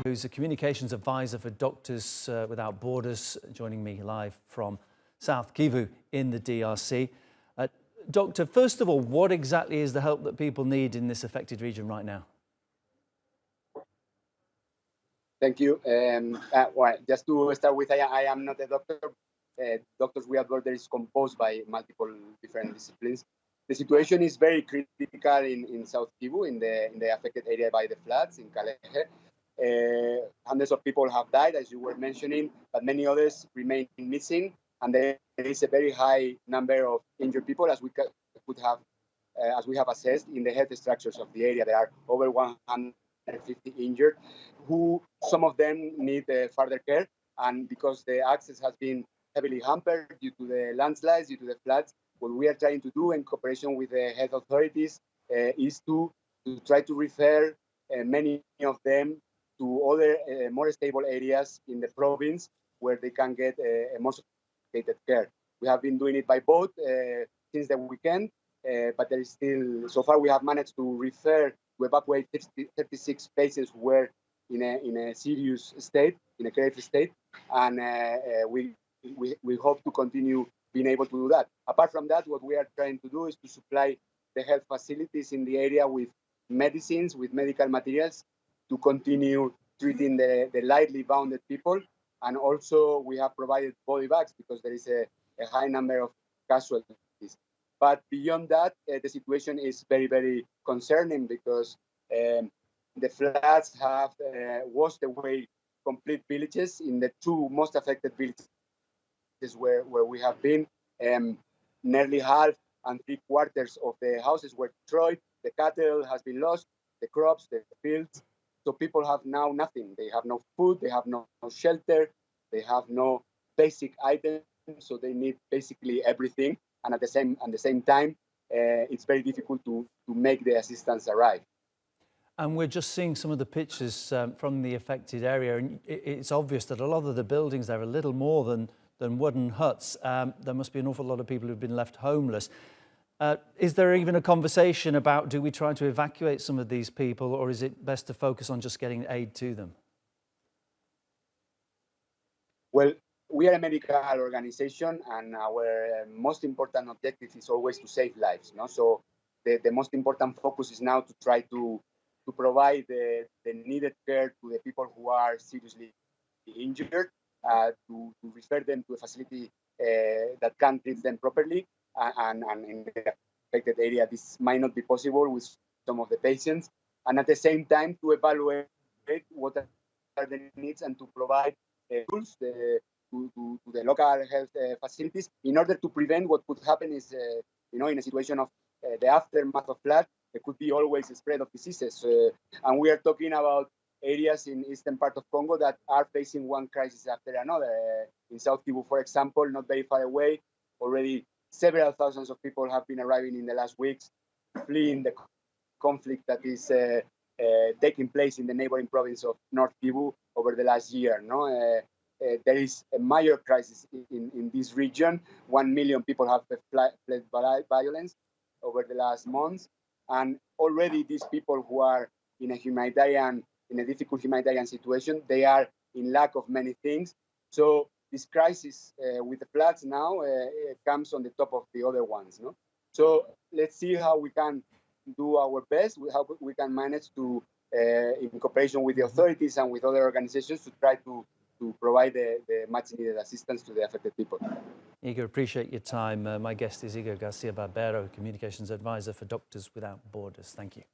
who's a communications advisor for Doctors Without Borders, joining me live from South Kivu in the DRC. Doctor, first of all, what exactly is the help that people need in this affected region right now? Thank you. Well, just to start with, I am not a doctor. Doctors Without Borders is composed by multiple different disciplines. The situation is very critical in South Kivu, in the affected area by the floods in Kalehe. Hundreds of people have died, as you were mentioning, but many others remain missing, and there is a very high number of injured people, as we have assessed in the health structures of the area. There are over 150 injured, who some of them need further care, and because the access has been heavily hampered due to the landslides, due to the floods, what we are trying to do in cooperation with the health authorities is to try to refer many of them to other more stable areas in the province where they can get a more sophisticated care. We have been doing it by boat since the weekend, but there is still, so far we have managed to evacuate 36 patients who were in a serious state, in a grave state, and we hope to continue being able to do that. Apart from that, what we are trying to do is to supply the health facilities in the area with medicines, with medical materials, to continue treating the lightly wounded people. And also we have provided body bags because there is a high number of casualties. But beyond that, the situation is very, very concerning because the floods have washed away complete villages. In the two most affected villages where we have been, nearly half and 3/4 of the houses were destroyed. The cattle has been lost, the crops, the fields. So people have now nothing. They have no food, they have no shelter, they have no basic items. So they need basically everything. And at the same time, it's very difficult to make the assistance arrive. And we're just seeing some of the pictures from the affected area, and it's obvious that a lot of the buildings there are little more than wooden huts. There must be an awful lot of people who've been left homeless. Is there even a conversation about, do we try to evacuate some of these people, or is it best to focus on just getting aid to them? Well, we are a medical organization, and our most important objective is always to save lives. No? So the most important focus is now to try to provide the needed care to the people who are seriously injured, to refer them to a facility that can treat them properly. And in the affected area, this might not be possible with some of the patients. And at the same time, to evaluate what are the needs and to provide tools to the local health facilities in order to prevent what could happen is, in a situation of the aftermath of flood, there could be always a spread of diseases. And we are talking about areas in eastern part of Congo that are facing one crisis after another. In South Kivu, for example, not very far away, already several thousands of people have been arriving in the last weeks, fleeing the conflict that is taking place in the neighboring province of North Kivu over the last year. There is a major crisis in this region. 1 million people have fled violence over the last months. And already these people who are in a difficult humanitarian situation, they are in lack of many things. So this crisis with the floods now comes on the top of the other ones. No? So let's see how we can do our best, how we can manage to, in cooperation with the authorities and with other organizations, to try to provide the much needed assistance to the affected people. Igor, appreciate your time. My guest is Igor Garcia Barbero, communications advisor for Doctors Without Borders. Thank you.